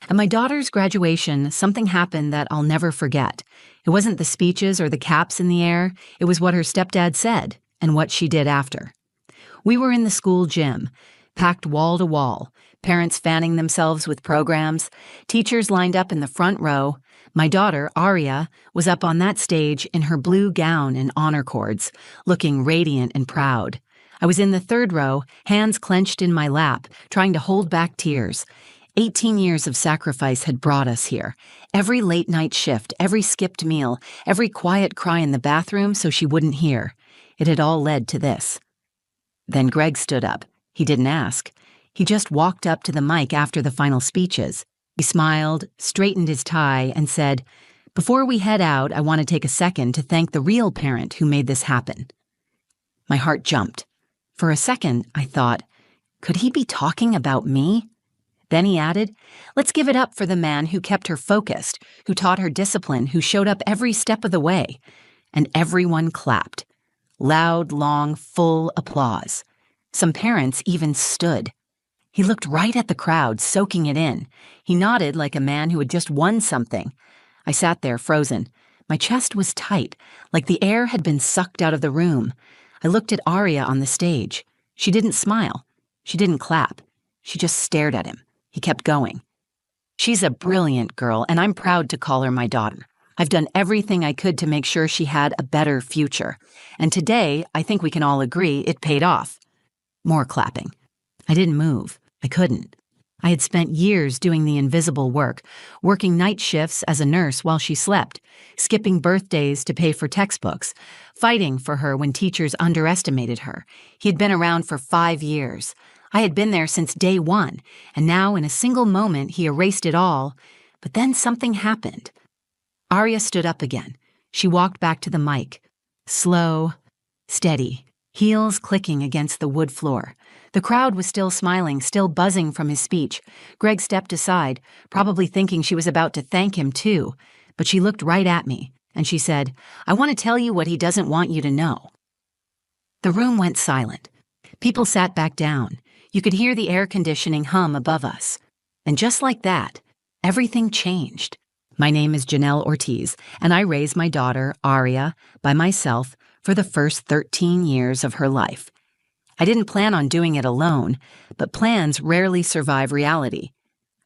At my daughter's graduation, something happened that I'll never forget. It wasn't the speeches or the caps in the air, it was what her stepdad said and what she did after. We were in the school gym, packed wall to wall, parents fanning themselves with programs, teachers lined up in the front row. My daughter, Aria, was up on that stage in her blue gown and honor cords, looking radiant and proud. I was in the third row, hands clenched in my lap, trying to hold back tears. 18 years of sacrifice had brought us here. Every late-night shift, every skipped meal, every quiet cry in the bathroom so she wouldn't hear. It had all led to this. Then Greg stood up. He didn't ask. He just walked up to the mic after the final speeches. He smiled, straightened his tie, and said, "Before we head out, I want to take a second to thank the real parent who made this happen." My heart jumped. For a second, I thought, could he be talking about me? Then he added, "Let's give it up for the man who kept her focused, who taught her discipline, who showed up every step of the way." And everyone clapped. Loud, long, full applause. Some parents even stood. He looked right at the crowd, soaking it in. He nodded like a man who had just won something. I sat there, frozen. My chest was tight, like the air had been sucked out of the room. I looked at Aria on the stage. She didn't smile. She didn't clap. She just stared at him. He kept going. "She's a brilliant girl, and I'm proud to call her my daughter. I've done everything I could to make sure she had a better future. And today, I think we can all agree it paid off." More clapping. I didn't move. I couldn't. I had spent years doing the invisible work, working night shifts as a nurse while she slept, skipping birthdays to pay for textbooks, fighting for her when teachers underestimated her. He had been around for 5 years. I had been there since day one, and now in a single moment he erased it all. But then something happened. Aria stood up again. She walked back to the mic. Slow, steady, heels clicking against the wood floor. The crowd was still smiling, still buzzing from his speech. Greg stepped aside, probably thinking she was about to thank him too. But she looked right at me, and she said, "I want to tell you what he doesn't want you to know." The room went silent. People sat back down. You could hear the air conditioning hum above us. And just like that, everything changed. My name is Janelle Ortiz, and I raised my daughter, Aria, by myself for the first 13 years of her life. I didn't plan on doing it alone, but plans rarely survive reality.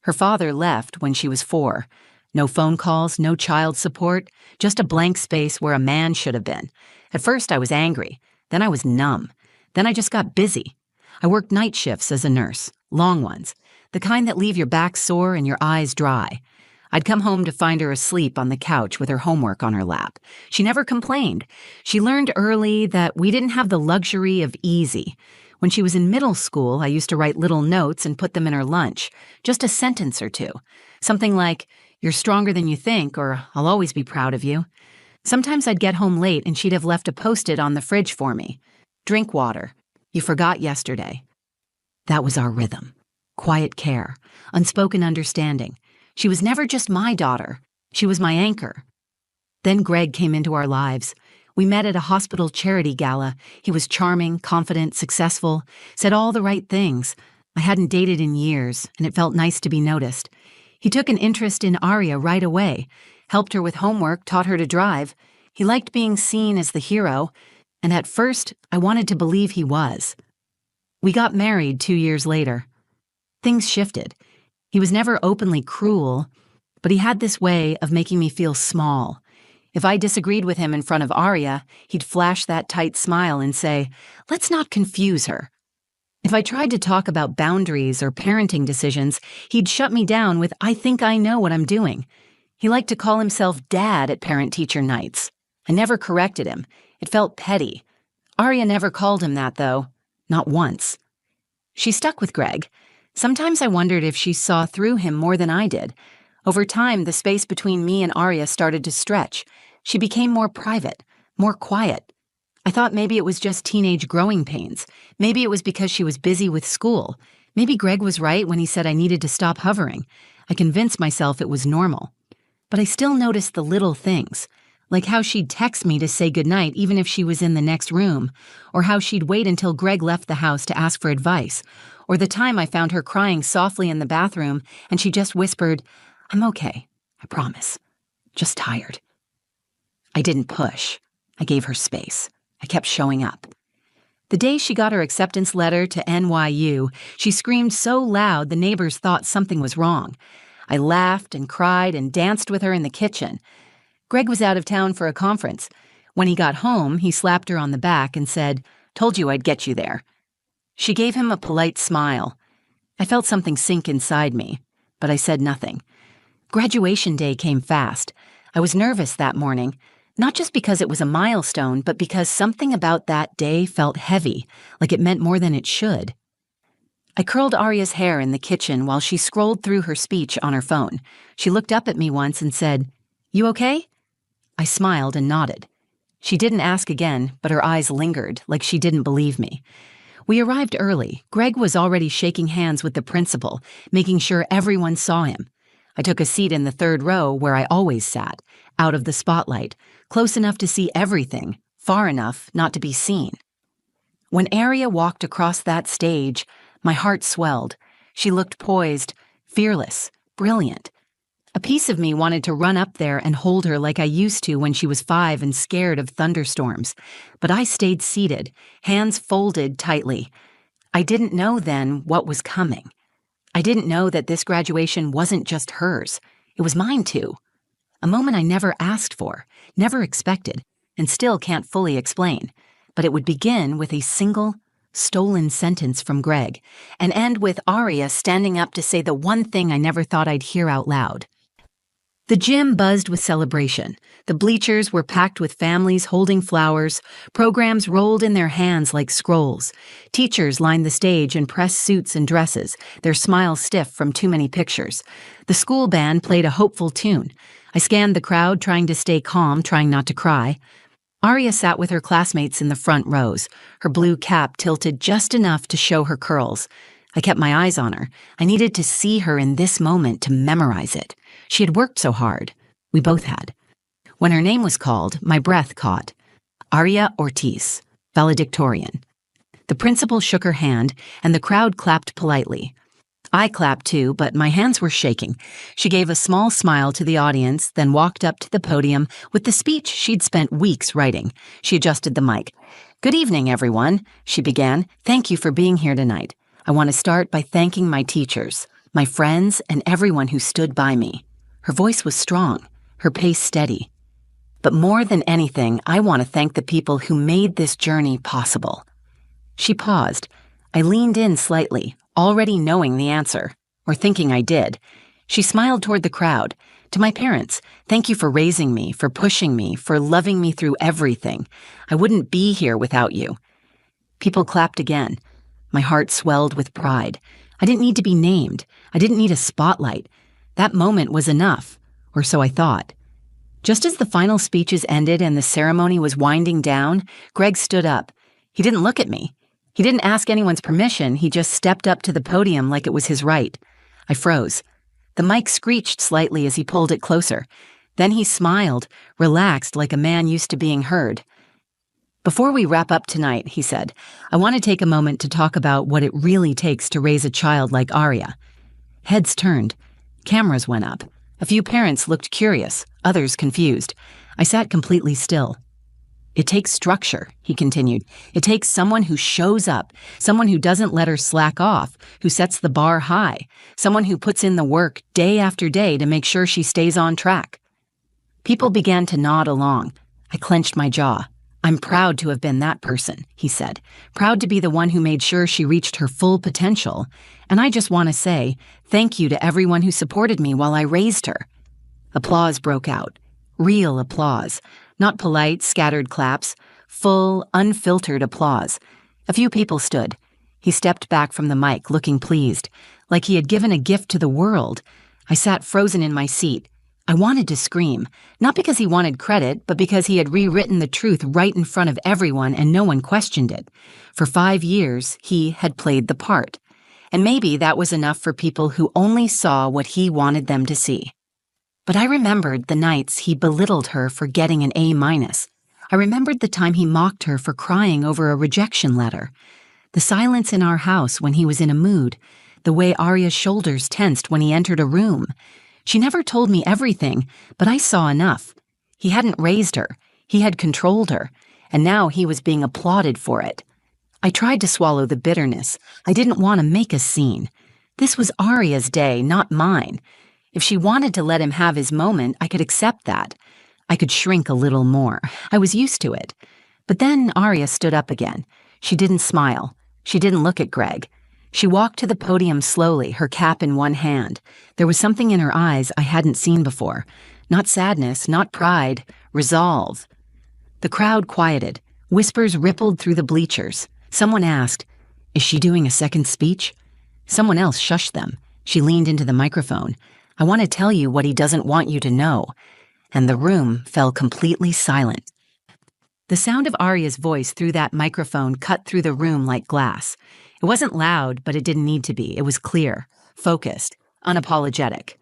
Her father left when she was 4. No phone calls, no child support, just a blank space where a man should have been. At first I was angry, then I was numb, then I just got busy. I worked night shifts as a nurse, long ones, the kind that leave your back sore and your eyes dry. I'd come home to find her asleep on the couch with her homework on her lap. She never complained. She learned early that we didn't have the luxury of easy. When she was in middle school, I used to write little notes and put them in her lunch, just a sentence or two. Something like, "You're stronger than you think," or "I'll always be proud of you." Sometimes I'd get home late and she'd have left a Post-it on the fridge for me. "Drink water. You forgot yesterday." That was our rhythm. Quiet care, unspoken understanding. She was never just my daughter. She was my anchor. Then Greg came into our lives. We met at a hospital charity gala. He was charming, confident, successful, said all the right things. I hadn't dated in years, and it felt nice to be noticed. He took an interest in Aria right away, helped her with homework, taught her to drive. He liked being seen as the hero, and at first, I wanted to believe he was. We got married 2 years later. Things shifted. He was never openly cruel, but he had this way of making me feel small. If I disagreed with him in front of Aria, he'd flash that tight smile and say, "Let's not confuse her." If I tried to talk about boundaries or parenting decisions, he'd shut me down with, "I think I know what I'm doing." He liked to call himself Dad at parent-teacher nights. I never corrected him. It felt petty. Aria never called him that, though. Not once. She stuck with Greg. Sometimes I wondered if she saw through him more than I did. Over time, the space between me and Aria started to stretch. She became more private, more quiet. I thought maybe it was just teenage growing pains. Maybe it was because she was busy with school. Maybe Greg was right when he said I needed to stop hovering. I convinced myself it was normal. But I still noticed the little things, like how she'd text me to say goodnight even if she was in the next room, or how she'd wait until Greg left the house to ask for advice, or the time I found her crying softly in the bathroom and she just whispered, "I'm okay, I promise. Just tired." I didn't push. I gave her space. I kept showing up. The day she got her acceptance letter to NYU, she screamed so loud the neighbors thought something was wrong. I laughed and cried and danced with her in the kitchen. Greg was out of town for a conference. When he got home, he slapped her on the back and said, "Told you I'd get you there." She gave him a polite smile. I felt something sink inside me, but I said nothing. Graduation day came fast. I was nervous that morning, not just because it was a milestone, but because something about that day felt heavy, like it meant more than it should. I curled Arya's hair in the kitchen while she scrolled through her speech on her phone. She looked up at me once and said, "You okay?" I smiled and nodded. She didn't ask again, but her eyes lingered, like she didn't believe me. We arrived early. Greg was already shaking hands with the principal, making sure everyone saw him. I took a seat in the third row where I always sat, out of the spotlight, close enough to see everything, far enough not to be seen. When Arya walked across that stage, my heart swelled. She looked poised, fearless, brilliant. A piece of me wanted to run up there and hold her like I used to when she was 5 and scared of thunderstorms, but I stayed seated, hands folded tightly. I didn't know then what was coming. I didn't know that this graduation wasn't just hers. It was mine too. A moment I never asked for, never expected, and still can't fully explain. But it would begin with a single, stolen sentence from Greg, and end with Arya standing up to say the one thing I never thought I'd hear out loud. The gym buzzed with celebration. The bleachers were packed with families holding flowers. Programs rolled in their hands like scrolls. Teachers lined the stage in pressed suits and dresses, their smiles stiff from too many pictures. The school band played a hopeful tune. I scanned the crowd, trying to stay calm, trying not to cry. Arya sat with her classmates in the front rows, her blue cap tilted just enough to show her curls. I kept my eyes on her. I needed to see her in this moment to memorize it. She had worked so hard. We both had. When her name was called, my breath caught. Arya Ortiz, valedictorian. The principal shook her hand, and the crowd clapped politely. I clapped too, but my hands were shaking. She gave a small smile to the audience, then walked up to the podium with the speech she'd spent weeks writing. She adjusted the mic. "Good evening, everyone," she began. "Thank you for being here tonight. I want to start by thanking my teachers, my friends, and everyone who stood by me." Her voice was strong, her pace steady. "But more than anything, I want to thank the people who made this journey possible." She paused. I leaned in slightly, already knowing the answer, or thinking I did. She smiled toward the crowd. "To my parents, thank you for raising me, for pushing me, for loving me through everything. I wouldn't be here without you." People clapped again. My heart swelled with pride. I didn't need to be named. I didn't need a spotlight. That moment was enough, or so I thought. Just as the final speeches ended and the ceremony was winding down, Greg stood up. He didn't look at me. He didn't ask anyone's permission. He just stepped up to the podium like it was his right. I froze. The mic screeched slightly as he pulled it closer. Then he smiled, relaxed like a man used to being heard. "Before we wrap up tonight," he said, "I want to take a moment to talk about what it really takes to raise a child like Arya." Heads turned. Cameras went up. A few parents looked curious, others confused. I sat completely still. "It takes structure," he continued. "It takes someone who shows up, someone who doesn't let her slack off, who sets the bar high, someone who puts in the work day after day to make sure she stays on track." People began to nod along. I clenched my jaw. "I'm proud to have been that person," he said. "Proud to be the one who made sure she reached her full potential. And I just want to say thank you to everyone who supported me while I raised her." Applause broke out. Real applause. Not polite, scattered claps. Full, unfiltered applause. A few people stood. He stepped back from the mic, looking pleased, like he had given a gift to the world. I sat frozen in my seat. I wanted to scream, not because he wanted credit, but because he had rewritten the truth right in front of everyone and no one questioned it. For 5 years, he had played the part. And maybe that was enough for people who only saw what he wanted them to see. But I remembered the nights he belittled her for getting an A-. I remembered the time he mocked her for crying over a rejection letter. The silence in our house when he was in a mood, the way Arya's shoulders tensed when he entered a room. She never told me everything, but I saw enough. He hadn't raised her, he had controlled her, and now he was being applauded for it. I tried to swallow the bitterness. I didn't want to make a scene. This was Arya's day, not mine. If she wanted to let him have his moment, I could accept that. I could shrink a little more. I was used to it. But then Arya stood up again. She didn't smile. She didn't look at Greg. She walked to the podium slowly, her cap in one hand. There was something in her eyes I hadn't seen before. Not sadness, not pride, resolve. The crowd quieted. Whispers rippled through the bleachers. Someone asked, "Is she doing a second speech?" Someone else shushed them. She leaned into the microphone. "I want to tell you what he doesn't want you to know." And the room fell completely silent. The sound of Arya's voice through that microphone cut through the room like glass. It wasn't loud, but it didn't need to be. It was clear, focused, unapologetic.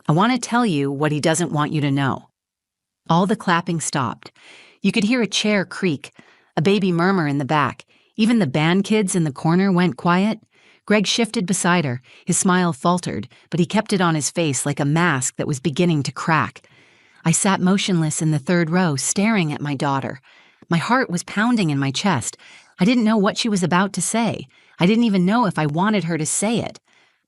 "I want to tell you what he doesn't want you to know." All the clapping stopped. You could hear a chair creak, a baby murmur in the back. Even the band kids in the corner went quiet. Greg shifted beside her. His smile faltered, but he kept it on his face like a mask that was beginning to crack. I sat motionless in the third row, staring at my daughter. My heart was pounding in my chest. I didn't know what she was about to say. I didn't even know if I wanted her to say it.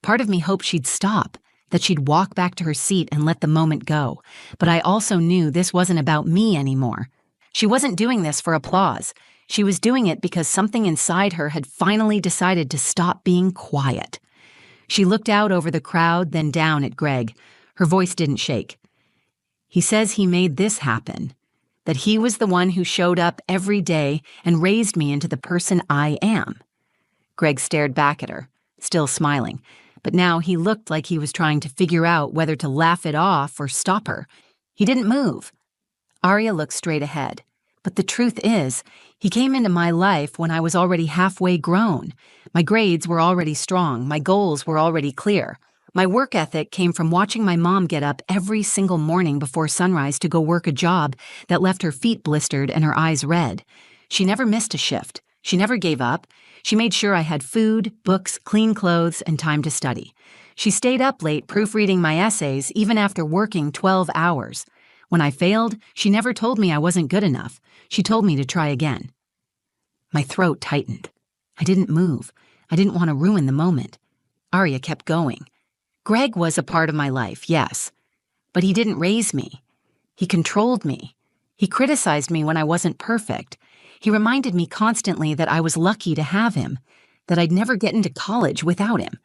Part of me hoped she'd stop, that she'd walk back to her seat and let the moment go. But I also knew this wasn't about me anymore. She wasn't doing this for applause. She was doing it because something inside her had finally decided to stop being quiet. She looked out over the crowd, then down at Greg. Her voice didn't shake. "He says he made this happen, that he was the one who showed up every day and raised me into the person I am." Greg stared back at her, still smiling, but now he looked like he was trying to figure out whether to laugh it off or stop her. He didn't move. Arya looked straight ahead. But the truth is, he came into my life when I was already halfway grown. My grades were already strong. My goals were already clear. My work ethic came from watching my mom get up every single morning before sunrise to go work a job that left her feet blistered and her eyes red. She never missed a shift. She never gave up. She made sure I had food, books, clean clothes, and time to study. She stayed up late proofreading my essays even after working 12 hours. When I failed, she never told me I wasn't good enough. She told me to try again. My throat tightened. I didn't move. I didn't want to ruin the moment. Arya kept going. Greg was a part of my life, yes, but he didn't raise me. He controlled me. He criticized me when I wasn't perfect. He reminded me constantly that I was lucky to have him, that I'd never get into college without him.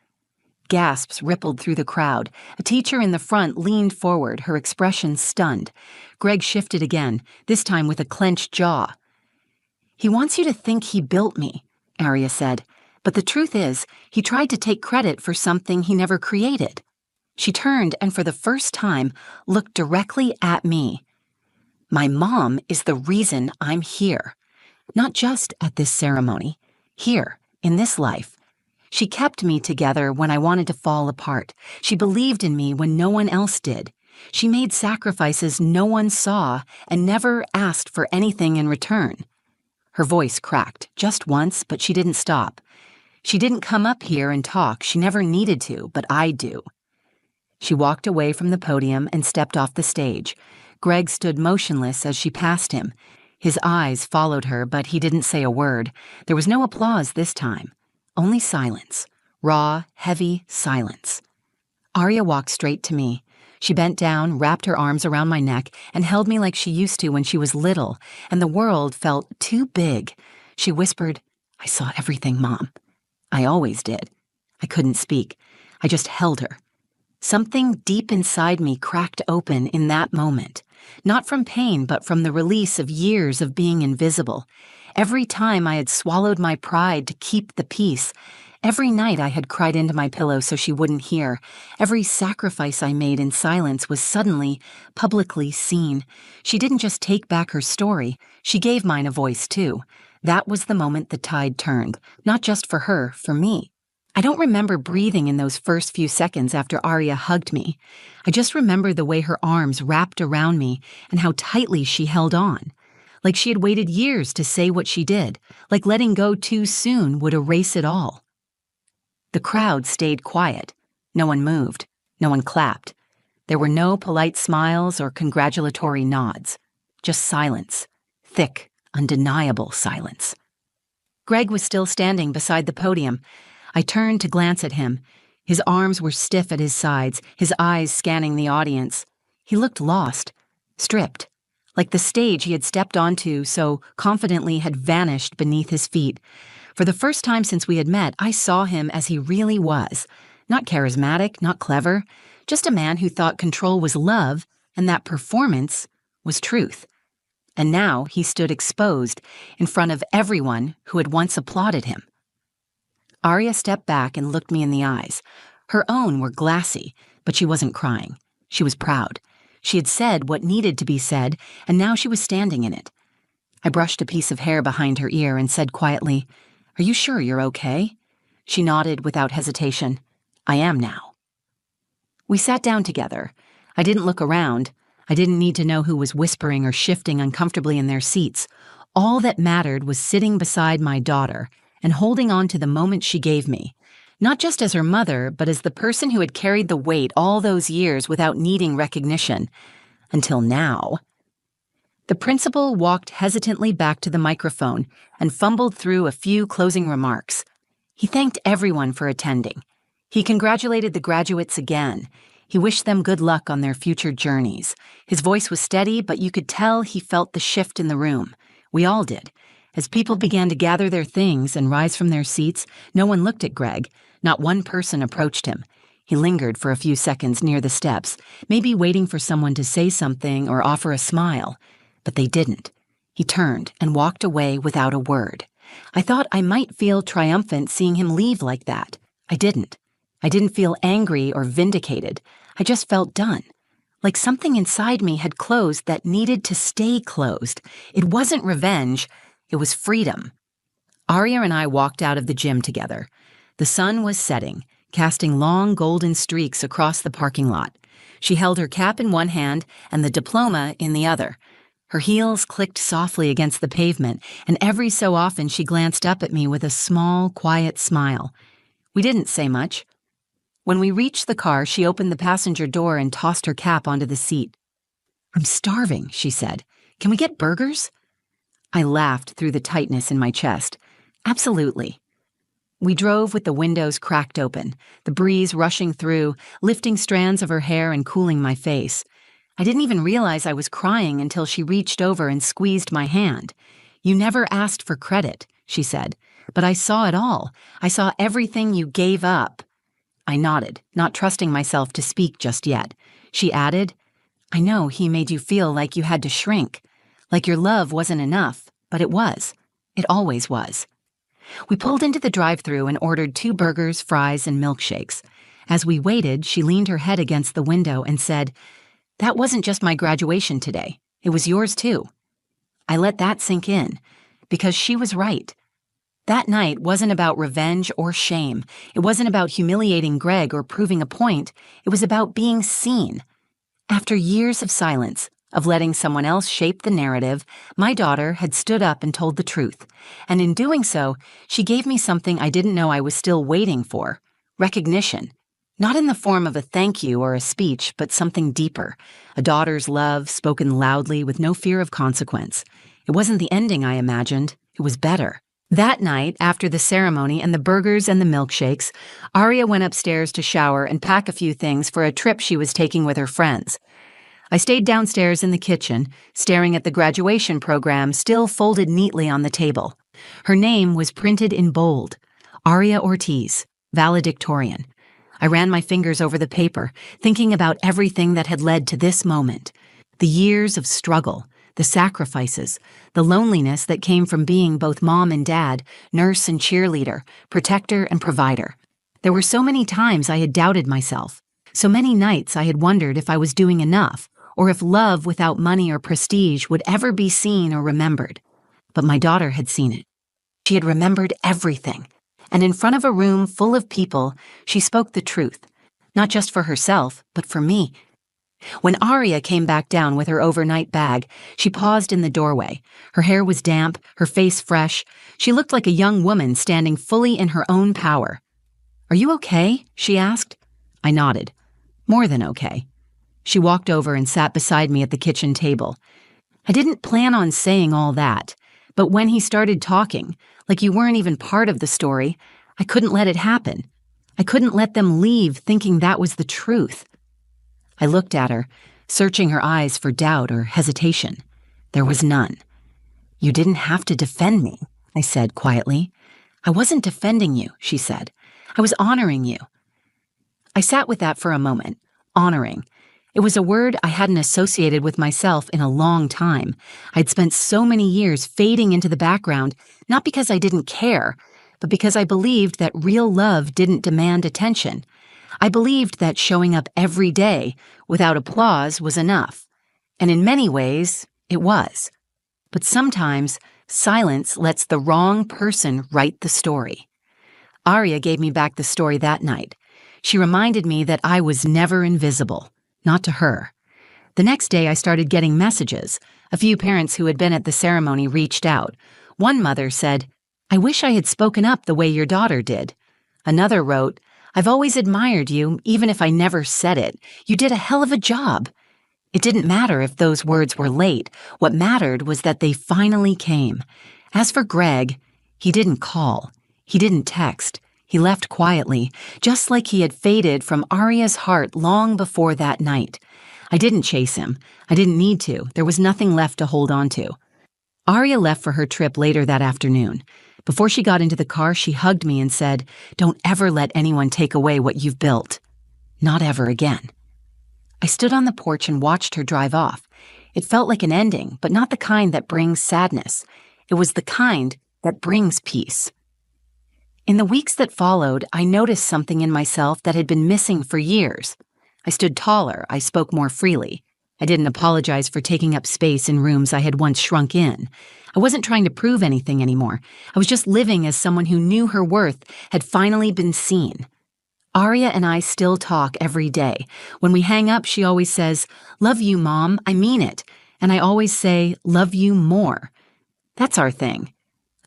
Gasps rippled through the crowd. A teacher in the front leaned forward, her expression stunned. Greg shifted again, this time with a clenched jaw. "He wants you to think he built me," Arya said. "But the truth is, he tried to take credit for something he never created." She turned and for the first time looked directly at me. "My mom is the reason I'm here. Not just at this ceremony. Here, in this life. She kept me together when I wanted to fall apart. She believed in me when no one else did. She made sacrifices no one saw and never asked for anything in return." Her voice cracked, just once, but she didn't stop. "She didn't come up here and talk. She never needed to, but I do." She walked away from the podium and stepped off the stage. Greg stood motionless as she passed him. His eyes followed her, but he didn't say a word. There was no applause this time. Only silence. Raw, heavy silence. Arya walked straight to me. She bent down, wrapped her arms around my neck, and held me like she used to when she was little, and the world felt too big. She whispered, "I saw everything, Mom." I always did. I couldn't speak. I just held her. Something deep inside me cracked open in that moment. Not from pain, but from the release of years of being invisible. Every time I had swallowed my pride to keep the peace. Every night I had cried into my pillow so she wouldn't hear. Every sacrifice I made in silence was suddenly, publicly seen. She didn't just take back her story, she gave mine a voice too. That was the moment the tide turned, not just for her, for me. I don't remember breathing in those first few seconds after Arya hugged me. I just remember the way her arms wrapped around me and how tightly she held on. like she had waited years to say what she did, like letting go too soon would erase it all. The crowd stayed quiet. No one moved. No one clapped. There were no polite smiles or congratulatory nods. Just silence. Thick, undeniable silence. Greg was still standing beside the podium. I turned to glance at him. His arms were stiff at his sides, his eyes scanning the audience. He looked lost, stripped, like the stage he had stepped onto so confidently had vanished beneath his feet. For the first time since we had met, I saw him as he really was. Not charismatic, not clever, just a man who thought control was love and that performance was truth. And now he stood exposed in front of everyone who had once applauded him. Arya stepped back and looked me in the eyes. Her own were glassy, but she wasn't crying. She was proud. She had said what needed to be said, and now she was standing in it. I brushed a piece of hair behind her ear and said quietly, "Are you sure you're okay?" She nodded without hesitation. "I am now." We sat down together. I didn't look around. I didn't need to know who was whispering or shifting uncomfortably in their seats. All that mattered was sitting beside my daughter and holding on to the moment she gave me, not just as her mother, but as the person who had carried the weight all those years without needing recognition. Until now. The principal walked hesitantly back to the microphone and fumbled through a few closing remarks. He thanked everyone for attending. He congratulated the graduates again. He wished them good luck on their future journeys. His voice was steady, but you could tell he felt the shift in the room. We all did. As people began to gather their things and rise from their seats, no one looked at Greg. Not one person approached him. He lingered for a few seconds near the steps, maybe waiting for someone to say something or offer a smile. But they didn't. He turned and walked away without a word. I thought I might feel triumphant seeing him leave like that. I didn't. I didn't feel angry or vindicated. I just felt done. Like something inside me had closed that needed to stay closed. It wasn't revenge. It was freedom. Arya and I walked out of the gym together. The sun was setting, casting long golden streaks across the parking lot. She held her cap in one hand and the diploma in the other. Her heels clicked softly against the pavement, and every so often she glanced up at me with a small, quiet smile. We didn't say much. When we reached the car, she opened the passenger door and tossed her cap onto the seat. "I'm starving," she said. "Can we get burgers?" I laughed through the tightness in my chest. "Absolutely." We drove with the windows cracked open, the breeze rushing through, lifting strands of her hair and cooling my face. I didn't even realize I was crying until she reached over and squeezed my hand. "You never asked for credit," she said, "but I saw it all. I saw everything you gave up." I nodded, not trusting myself to speak just yet. She added, "I know he made you feel like you had to shrink, like your love wasn't enough, but it was. It always was." We pulled into the drive-thru and ordered 2 burgers, fries, and milkshakes. As we waited, she leaned her head against the window and said, "That wasn't just my graduation today. It was yours too." I let that sink in, because she was right. That night wasn't about revenge or shame. It wasn't about humiliating Greg or proving a point. It was about being seen. After years of silence, of letting someone else shape the narrative, my daughter had stood up and told the truth. And in doing so, she gave me something I didn't know I was still waiting for: recognition. Not in the form of a thank you or a speech, but something deeper. A daughter's love spoken loudly with no fear of consequence. It wasn't the ending I imagined. It was better. That night, after the ceremony and the burgers and the milkshakes, Arya went upstairs to shower and pack a few things for a trip she was taking with her friends. I stayed downstairs in the kitchen, staring at the graduation program still folded neatly on the table. Her name was printed in bold: Arya Ortiz, valedictorian. I ran my fingers over the paper, thinking about everything that had led to this moment. The years of struggle, the sacrifices, the loneliness that came from being both mom and dad, nurse and cheerleader, protector and provider. There were so many times I had doubted myself. So many nights I had wondered if I was doing enough, or if love without money or prestige would ever be seen or remembered. But my daughter had seen it. She had remembered everything. And in front of a room full of people, she spoke the truth. Not just for herself, but for me. When Arya came back down with her overnight bag, she paused in the doorway. Her hair was damp, her face fresh. She looked like a young woman standing fully in her own power. "Are you okay?" she asked. I nodded. "More than okay." She walked over and sat beside me at the kitchen table. I didn't plan on saying all that, but when he started talking, like you weren't even part of the story, I couldn't let it happen. I couldn't let them leave thinking that was the truth. I looked at her, searching her eyes for doubt or hesitation. There was none. "You didn't have to defend me," I said quietly. "I wasn't defending you," she said. "I was honoring you." I sat with that for a moment. Honoring. It was a word I hadn't associated with myself in a long time. I'd spent so many years fading into the background, not because I didn't care, but because I believed that real love didn't demand attention. I believed that showing up every day without applause was enough. And in many ways, it was. But sometimes, silence lets the wrong person write the story. Arya gave me back the story that night. She reminded me that I was never invisible, not to her. The next day, I started getting messages. A few parents who had been at the ceremony reached out. One mother said, "I wish I had spoken up the way your daughter did." Another wrote, "I've always admired you, even if I never said it. You did a hell of a job." It didn't matter if those words were late. What mattered was that they finally came. As for Greg, he didn't call. He didn't text. He left quietly, just like he had faded from Arya's heart long before that night. I didn't chase him. I didn't need to. There was nothing left to hold on to. Arya left for her trip later that afternoon. Before she got into the car, she hugged me and said, "Don't ever let anyone take away what you've built. Not ever again." I stood on the porch and watched her drive off. It felt like an ending, but not the kind that brings sadness. It was the kind that brings peace. In the weeks that followed, I noticed something in myself that had been missing for years. I stood taller, I spoke more freely. I didn't apologize for taking up space in rooms I had once shrunk in. I wasn't trying to prove anything anymore. I was just living as someone who knew her worth had finally been seen. Arya and I still talk every day. When we hang up, she always says, "Love you, Mom, I mean it." And I always say, "Love you more." That's our thing.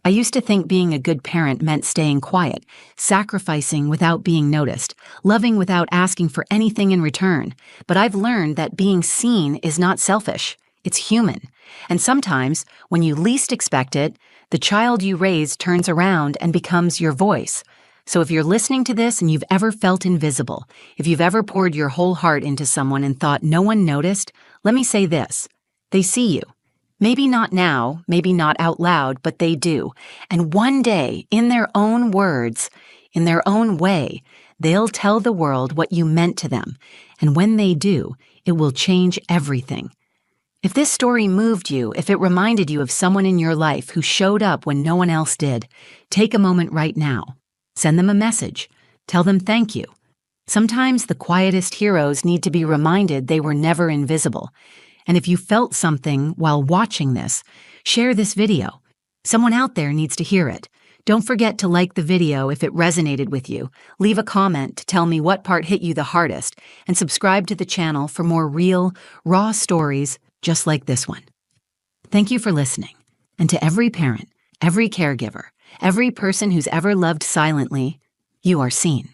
I used to think being a good parent meant staying quiet, sacrificing without being noticed, loving without asking for anything in return. But I've learned that being seen is not selfish. It's human. And sometimes, when you least expect it, the child you raise turns around and becomes your voice. So if you're listening to this and you've ever felt invisible, if you've ever poured your whole heart into someone and thought no one noticed, let me say this. They see you. Maybe not now, maybe not out loud, but they do. And one day, in their own words, in their own way, they'll tell the world what you meant to them. And when they do, it will change everything. If this story moved you, if it reminded you of someone in your life who showed up when no one else did, take a moment right now. Send them a message. Tell them thank you. Sometimes the quietest heroes need to be reminded they were never invisible. And if you felt something while watching this, share this video. Someone out there needs to hear it. Don't forget to like the video if it resonated with you. Leave a comment to tell me what part hit you the hardest, and subscribe to the channel for more real, raw stories just like this one. Thank you for listening. And to every parent, every caregiver, every person who's ever loved silently, you are seen.